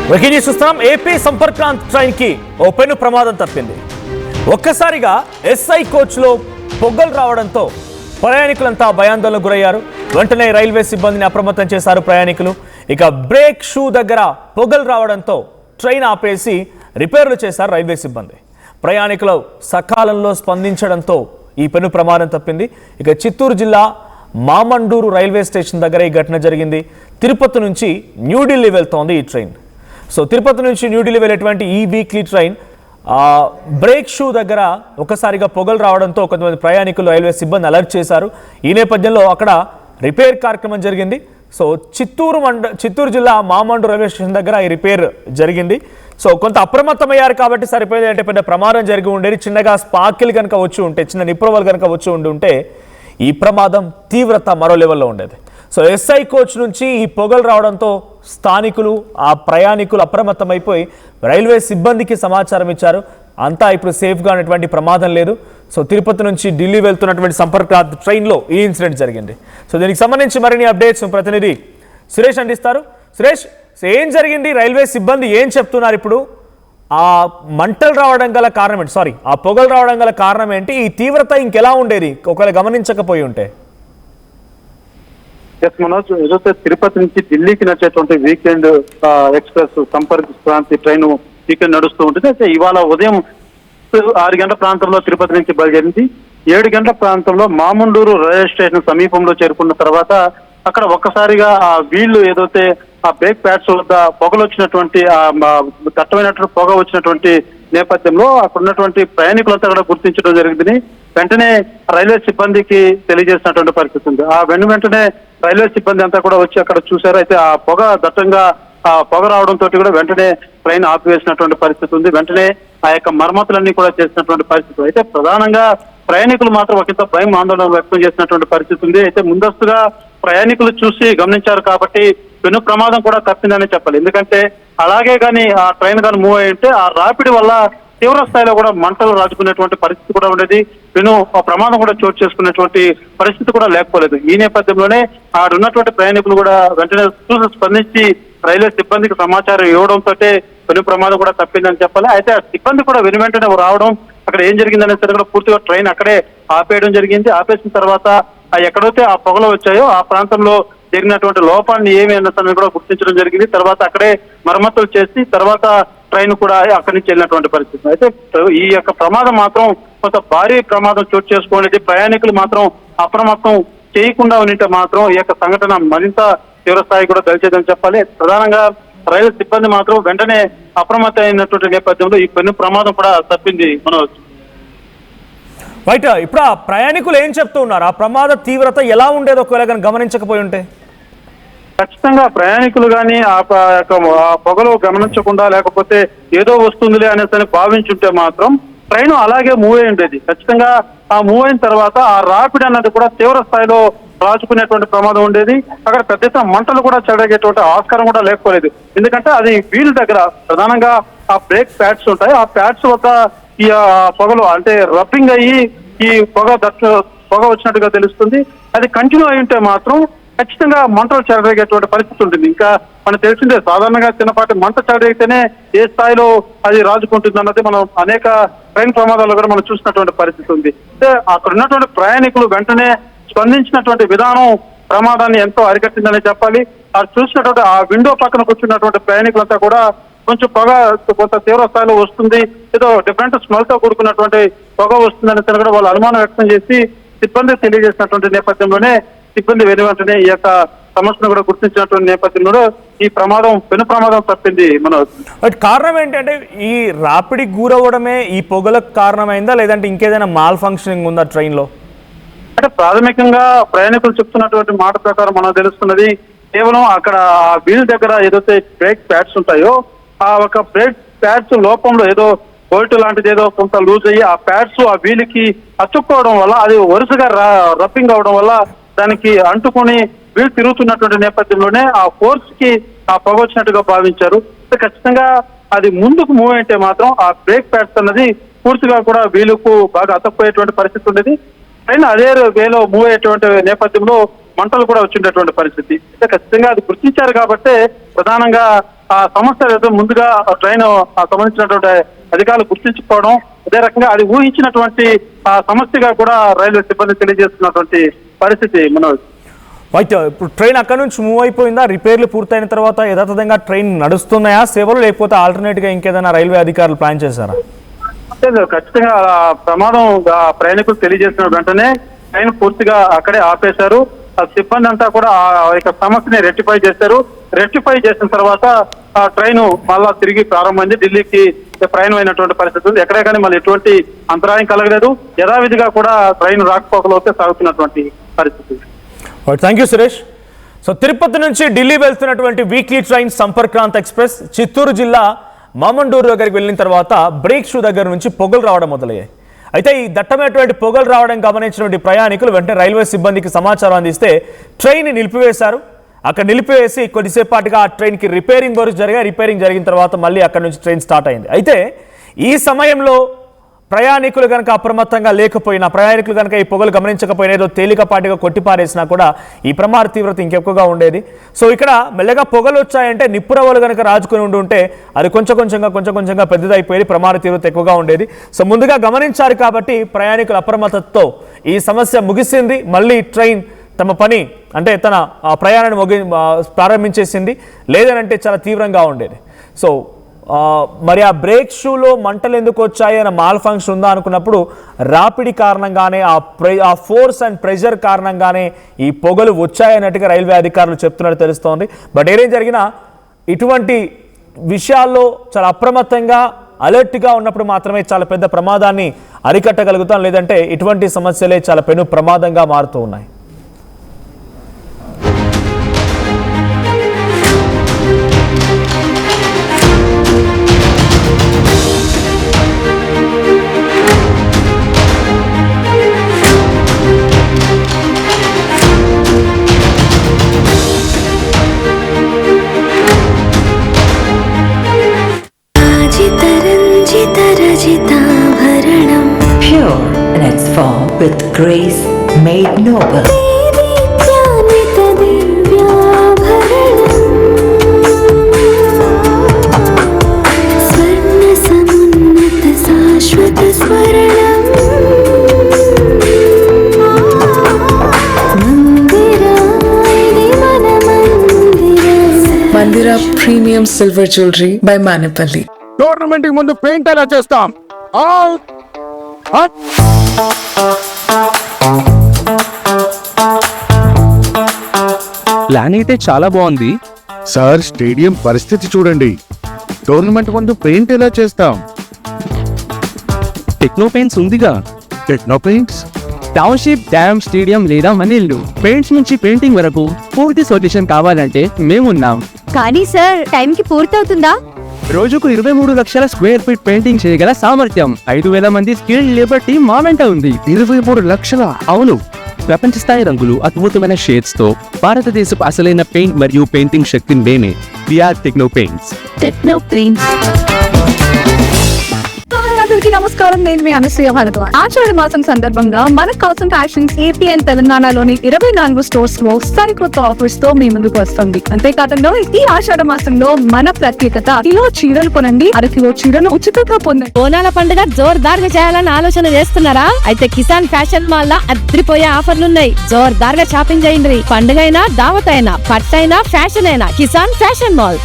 వెకిని చూస్తున్నాం. AP సంపర్క్రాంత్ train కి ఓ పెను ప్రమాదం తప్పింది. ఒక్కసారిగా ఎస్ఐ కోచ్లో పొగ్గలు రావడంతో ప్రయాణికులంతా భయాందోళనకు గురయ్యారు. వెంటనే రైల్వే సిబ్బందిని అప్రమత్తం చేశారు ప్రయాణికులు. ఇక బ్రేక్ షూ దగ్గర పొగ్గలు రావడంతో ట్రైన్ ఆపేసి రిపేర్లు చేశారు రైల్వే సిబ్బంది. ప్రయాణికులు సకాలంలో స్పందించడంతో ఈ పెను ప్రమాదం తప్పింది. ఇక చిత్తూరు జిల్లా మామండూరు రైల్వే స్టేషన్ దగ్గర ఈ ఘటన జరిగింది. తిరుపతి నుంచి న్యూఢిల్లీ వెళ్తోంది ఈ ట్రైన్. సో తిరుపతి నుంచి న్యూఢిల్లీ వెళ్ళేటువంటి ఈ వీక్లీ ట్రైన్ బ్రేక్ షూ దగ్గర ఒకసారిగా పొగలు రావడంతో కొంతమంది ప్రయాణికులు రైల్వే సిబ్బంది అలర్ట్ చేశారు. ఈ నేపథ్యంలో అక్కడ రిపేర్ కార్యక్రమం జరిగింది. సో చిత్తూరు జిల్లా మామండూరు రైల్వే స్టేషన్ దగ్గర ఈ రిపేర్ జరిగింది. సో కొంత అప్రమత్తమయ్యారు కాబట్టి సరిపోయింది. అంటే పెద్ద ప్రమాదం జరిగి ఉండేది. చిన్నగా స్పార్కిల్ కనుక వచ్చి ఉంటే, చిన్న నిప్రవలు కనుక వచ్చి ఉంటే ఈ ప్రమాదం తీవ్రత మరో లెవెల్లో ఉండేది. సో ఎస్ఐ కోచ్ నుంచి ఈ పొగలు రావడంతో స్థానికులు ఆ ప్రయాణికులు అప్రమత్తమైపోయి రైల్వే సిబ్బందికి సమాచారం ఇచ్చారు. అంతా ఇప్పుడు సేఫ్గా ఉన్నటువంటి ప్రమాదం లేదు. సో తిరుపతి నుంచి ఢిల్లీ వెళ్తున్నటువంటి సంపర్క్రాంత్ ట్రైన్లో ఈ ఇన్సిడెంట్ జరిగింది. సో దీనికి సంబంధించి మరిన్ని అప్డేట్స్ ప్రతినిధి సురేష్ అందిస్తారు. సురేష్, ఏం జరిగింది? రైల్వే సిబ్బంది ఏం చెప్తున్నారు ఇప్పుడు? ఆ మంటలు రావడం గల కారణం ఏంటి? సారీ, ఆ పొగలు రావడం గల కారణం ఏంటి? ఈ తీవ్రత ఇంకెలా ఉండేది ఒకవేళ గమనించకపోయి ఉంటే? ఎస్ మనోజ్, ఏదైతే తిరుపతి నుంచి ఢిల్లీకి నడిచేటువంటి weekend express Sampark Kranti train weekend నడుస్తూ ఉంటుంది. అయితే ఇవాళ ఉదయం 6 గంటల ప్రాంతంలో తిరుపతి నుంచి బయలుదేరింది. 7 గంటల ప్రాంతంలో మామండూరు రైల్వే స్టేషన్ సమీపంలో చేరుకున్న తర్వాత అక్కడ ఒక్కసారిగా ఆ వీళ్ళు ఏదైతే ఆ బ్రేక్ ప్యాడ్స్ వద్ద పొగలు వచ్చినటువంటి దట్టమైనటువంటి పొగ వచ్చినటువంటి నేపథ్యంలో అక్కడ ఉన్నటువంటి ప్రయాణికులంతా కూడా గుర్తించడం జరిగింది. వెంటనే రైల్వే సిబ్బందికి తెలియజేసినటువంటి పరిస్థితి ఉంది. ఆ వెంటనే రైల్వే సిబ్బంది అంతా కూడా వచ్చి అక్కడ చూశారు. అయితే ఆ పొగ దట్టంగా పొగ రావడంతో కూడా వెంటనే ట్రైన్ ఆపివేసినటువంటి పరిస్థితి ఉంది. వెంటనే ఆ యొక్క మరమ్మతులన్నీ కూడా చేసినటువంటి పరిస్థితి. అయితే ప్రధానంగా ప్రయాణికులు మాత్రం ఒకంత భయం ఆందోళన వ్యక్తం చేసినటువంటి పరిస్థితి ఉంది. అయితే ముందస్తుగా ప్రయాణికులు చూసి గమనించారు కాబట్టి పెను ప్రమాదం కూడా తప్పిందని చెప్పాలి. ఎందుకంటే అలాగే కానీ ఆ ట్రైన్ కానీ మూవ్ అయ్యి ఉంటే ఆ రాపిడి వల్ల తీవ్ర స్థాయిలో కూడా మంటలు రాజుకునేటువంటి పరిస్థితి కూడా ఉండేది. పెను ప్రమాదం కూడా చోటు చేసుకునేటువంటి పరిస్థితి కూడా లేకపోలేదు. ఈ నేపథ్యంలోనే ఆడున్నటువంటి ప్రయాణికులు కూడా వెంటనే స్పందించి రైల్వే సిబ్బందికి సమాచారం ఇవ్వడంతో పెను ప్రమాదం కూడా తప్పిందని చెప్పాలి. అయితే ఆ సిబ్బంది కూడా వెంటనే రావడం, అక్కడ ఏం జరిగిందనే సరే కూడా పూర్తిగా ట్రైన్ అక్కడే ఆపేయడం జరిగింది. ఆపేసిన తర్వాత ఎక్కడైతే ఆ పొగలు వచ్చాయో ఆ ప్రాంతంలో జరిగినటువంటి లోపాన్ని ఏమి అన్నది కూడా గుర్తించడం జరిగింది. తర్వాత అక్కడే మరమ్మతులు చేసి తర్వాత ట్రైన్ కూడా అక్కడి నుంచి వెళ్ళినటువంటి పరిస్థితి. అయితే ఈ యొక్క ప్రమాదం మాత్రం కొంత భారీ ప్రమాదం చోటు చేసుకోనేది. ప్రయాణికులు మాత్రం అప్రమత్తం చేయకుండా ఉంటే మాత్రం ఈ యొక్క సంఘటన మరింత తీవ్రస్థాయి కూడా దలిచేదని చెప్పాలి. ప్రధానంగా రైలు సిబ్బంది మాత్రం వెంటనే అప్రమత్తం అయినటువంటి నేపథ్యంలో ఈ పెను ప్రమాదం కూడా తప్పింది. మనోజ్, బయట ఇప్పుడు ఆ ప్రయాణికులు ఏం చెప్తూ ఉన్నారు? ఆ ప్రమాద తీవ్రత ఎలా ఉండేది ఒకవేళ కానీ గమనించకపోయి ఉంటే? ఖచ్చితంగా ప్రయాణికులు కానీ ఆ పొగలు గమనించకుండా లేకపోతే ఏదో వస్తుందిలే అనేసి భావించుంటే మాత్రం ట్రైన్ అలాగే మూవ్ అయి ఉండేది. ఖచ్చితంగా ఆ మూవ్ అయిన తర్వాత ఆ రాపిడి అన్నది కూడా తీవ్ర స్థాయిలో రాచుకునేటువంటి ప్రమాదం ఉండేది. అక్కడ పెద్ద ఎత్తున మంటలు కూడా చెడగేటువంటి ఆస్కారం కూడా లేకపోలేదు. ఎందుకంటే అది వీల్ దగ్గర ప్రధానంగా ఆ బ్రేక్ ప్యాడ్స్ ఉంటాయి. ఆ ప్యాడ్స్ వద్ద ఈ పొగలు అంటే రబ్బింగ్ అయ్యి ఈ పొగ వచ్చినట్టుగా తెలుస్తుంది. అది కంటిన్యూ అయి ఉంటే మాత్రం ఖచ్చితంగా మంటలు చెలరేగేటువంటి పరిస్థితి ఉంటుంది. ఇంకా మనకు తెలిసిందే, సాధారణంగా చిన్నపాటి మంట చెలరేగితేనే ఏ స్థాయిలో అది రాజుకుంటుంది అన్నది మనం అనేక ట్రైన్ ప్రమాదాలు కూడా మనం చూసినటువంటి పరిస్థితి ఉంది. అంటే అక్కడ ఉన్నటువంటి ప్రయాణికులు వెంటనే స్పందించినటువంటి విధానం ప్రమాదాన్ని ఎంతో అరికట్టిందని చెప్పాలి. అది చూసినటువంటి ఆ విండో పక్కన కూర్చున్నటువంటి ప్రయాణికులంతా కూడా కొంచెం పొగ కొంత తీవ్ర స్థాయిలో వస్తుంది, ఏదో డిఫరెంట్ స్మెల్ తో కూడుకున్నటువంటి పొగ వస్తుందని కూడా వాళ్ళు అనుమానం వ్యక్తం చేసి సిబ్బందికి తెలియజేసినటువంటి నేపథ్యంలోనే సిబ్బంది వెంటనే ఈ యొక్క సమస్యను కూడా గుర్తించినటువంటి నేపథ్యంలో ఈ పెను ప్రమాదం తప్పింది. బట్ కారణం ఏంటంటే ఈ రాపిడికి గురవడమే ఈ పొగలకు కారణమైందా, లేదంటే ఇంకేదైనా మాల్ ఫంక్షనింగ్ ఉందా ట్రైన్ లో? అంటే ప్రాథమికంగా ప్రయాణికులు చెప్తున్నటువంటి మాట ప్రకారం మనకు తెలుస్తున్నది కేవలం అక్కడ ఆ వీల్ దగ్గర ఏదైతే బ్రేక్ ప్యాడ్స్ ఉంటాయో ఆ ఒక బ్రేక్ ప్యాడ్స్ లోపంలో ఏదో బోల్ట్ లాంటిది ఏదో కొంత లూజ్ అయ్యి ఆ ప్యాడ్స్ ఆ వీలుకి అతుక్కోవడం వల్ల అది వరుసగా రబ్బింగ్ అవడం వల్ల దానికి అంటుకొని వీలు తిరుగుతున్నటువంటి నేపథ్యంలోనే ఆ ఫోర్స్ కి ఆ పొగ వచ్చినట్టుగా భావించారు. ఖచ్చితంగా అది ముందుకు మూవ్ అయితే మాత్రం ఆ బ్రేక్ ప్యాడ్స్ అన్నది పూర్తిగా కూడా వీలుకు బాగా అతక్కుపోయేటువంటి పరిస్థితి ఉండేది. ట్రైన్ అదే వేలో మూవ్ అయ్యేటువంటి నేపథ్యంలో మంటలు కూడా వచ్చినటువంటి పరిస్థితి. ఖచ్చితంగా అది గుర్తించారు కాబట్టి ప్రధానంగా ఆ సమస్య ఏదో ముందుగా ట్రైన్ సంబంధించినటువంటి అధికారులు గుర్తించుకోవడం, అదే రకంగా అది ఊహించినటువంటి సమస్యగా కూడా రైల్వే సిబ్బంది తెలియజేస్తున్నటువంటి పరిస్థితి మనోజ్. అయితే ఇప్పుడు ట్రైన్ అక్కడ నుంచి మూవ్ అయిపోయిందా? రిపేర్లు పూర్తయిన తర్వాత యథాతథంగా ట్రైన్ నడుస్తున్నాయా సేవలు, లేకపోతే ఆల్టర్నేట్గా ఇంకేదైనా రైల్వే అధికారులు ప్లాన్ చేశారా? ఖచ్చితంగా ప్రమాదం ప్రయాణికులు తెలియజేసిన వెంటనే ట్రైన్ పూర్తిగా అక్కడే ఆపేశారు. సిబ్బంది అంతా కూడా ఆ యొక్క సమస్యని రెక్టిఫై చేశారు. రెక్టిఫై చేసిన తర్వాత ఆ ట్రైన్ మళ్ళా తిరిగి ప్రారంభమైంది. ఢిల్లీకి ప్రయాణం అయినటువంటి పరిస్థితి ఉంది. ఎక్కడే కానీ మళ్ళీ ఎటువంటి అంతరాయం కలగలేదు. యథావిధిగా కూడా ట్రైన్ రాకపోకలోకే సాగుతున్నటువంటి పరిస్థితి. Thank you Suresh. So Tirupati నుంచి ఢిల్లీ వెళ్తున్నటువంటి వీక్లీ ట్రైన్ సంపర్క్రాంత్ ఎక్స్ప్రెస్ చిత్తూరు జిల్లా మామండూరు దగ్గరికి వెళ్ళిన తర్వాత బ్రేక్ షూ దగ్గర నుంచి పొగలు రావడం మొదలయ్యాయి. అయితే ఈ దట్టమైనటువంటి పొగలు రావడం గమనించినటువంటి ప్రయాణికులు వెంటనే రైల్వే సిబ్బందికి సమాచారం అందిస్తే ట్రైన్ నిలిపివేశారు. అక్కడ నిలిపివేసి కొద్దిసేపటిగా ఆ ట్రైన్కి రిపేరింగ్ వర్క్స్ జరిగాయి. రిపేరింగ్ జరిగిన తర్వాత మళ్ళీ అక్కడ నుంచి ట్రైన్ స్టార్ట్ అయింది. అయితే ఈ సమయంలో ప్రయాణికులు కనుక అప్రమత్తంగా లేకపోయినా, ప్రయాణికులు కనుక ఈ పొగలు గమనించకపోయినా, ఏదో తేలికపాటిగా కొట్టిపారేసినా కూడా ఈ ప్రమాద తీవ్రత ఇంకెక్కువగా ఉండేది. సో ఇక్కడ మెల్లగా పొగలు వచ్చాయంటే నిప్పురవ్వలు కనుక రాజుకొని ఉంటే అది కొంచెం కొంచెంగా పెద్దదైపోయేది, ప్రమాద తీవ్రత ఎక్కువగా ఉండేది. సో ముందుగా గమనించారు కాబట్టి ప్రయాణికుల అప్రమత్తతో ఈ సమస్య ముగిసింది. మళ్ళీ ట్రైన్ తమ పని అంటే తన ప్రయాణాన్ని ప్రారంభించేసింది. లేదనంటే చాలా తీవ్రంగా ఉండేది. సో మరి ఆ బ్రేక్ షూలో మంటలు ఎందుకు వచ్చాయి అన్న మాల్ ఫంక్షన్ ఉందా అనుకున్నప్పుడు రాపిడి కారణంగానే, ఆ ఫోర్స్ అండ్ ప్రెషర్ కారణంగానే ఈ పొగలు వచ్చాయన్నట్టుగా రైల్వే అధికారులు చెప్తున్నట్టు తెలుస్తోంది. బట్ ఏదేం జరిగినా ఇటువంటి విషయాల్లో చాలా అప్రమత్తంగా అలర్ట్గా ఉన్నప్పుడు మాత్రమే చాలా పెద్ద ప్రమాదాన్ని అరికట్టగలుగుతాం. లేదంటే ఇటువంటి సమస్యలే చాలా పెను ప్రమాదంగా మారుతూ ఉన్నాయి. Pure in its form with grace made noble. Mandira Premium Silver Jewelry by Manipali. Tournament కి ముందు పెయింట్ ఎలా చేస్తాం? ప్లాన్ అయితే చాలా బాగుంది సార్, స్టేడియం పరిస్థితి చూడండి. టోర్నమెంట్ ముందు పెయింట్ ఎలా చేస్తాం? టెక్నో పెయింట్స్ ఉందిగా. Techno paints, township, dam, stadium లేదా మనీళ్ళు పెయింట్స్ నుంచి పెయింటింగ్ వరకు పూర్తి సొల్యూషన్ కావాలంటే మేమున్నాం. కానీ సార్, టైంకి పూర్తవుతుందా? రోజుకు 23 లక్షల స్క్వేర్ ఫీట్ పెయింటింగ్ చేయగల సామర్థ్యం, 5,000 మంది స్కిల్డ్ లేబర్ టీం మా వెంట ఉంది. 23 లక్షల? అవును, ప్రపంచ స్థాయి రంగులు, అద్భుతమైన షేడ్స్ తో భారతదేశపు అసలైన పెయింట్ మరియు పెయింటింగ్ శక్తిని నేనే. VR techno paints. Techno paints. నమస్కారం, నేను మీ అనసూయ భరద్వాజ్. ఆషాఢ మాసం సందర్భంగా మన కాసం ఫ్యాషన్స్ ఏపీ అండ్ తెలంగాణలోని 24 స్టోర్స్ లో సరికొత్త ఆఫర్స్ తో మీ ముందుకు వస్తుంది. అంతేకాకుండా ఈ ఆషాఢ మాసంలో మన ప్రత్యేకత, కిలో చీరలు కొనండి, అరకిలో చీరలు ఉచితంగా పొందండి. బోనాల పండుగ జోర్దార్గా చేయాలని ఆలోచన చేస్తున్నారా? అయితే కిసాన్ ఫ్యాషన్ మాల్ లో అద్రిపోయే ఆఫర్లున్నాయి. జోర్దార్గా షాపింగ్ చేయండి. పండుగ అయినా, దావత్ అయినా, పట్టు అయినా, ఫ్యాషన్ అయినా కిసాన్ ఫ్యాషన్ మాల్.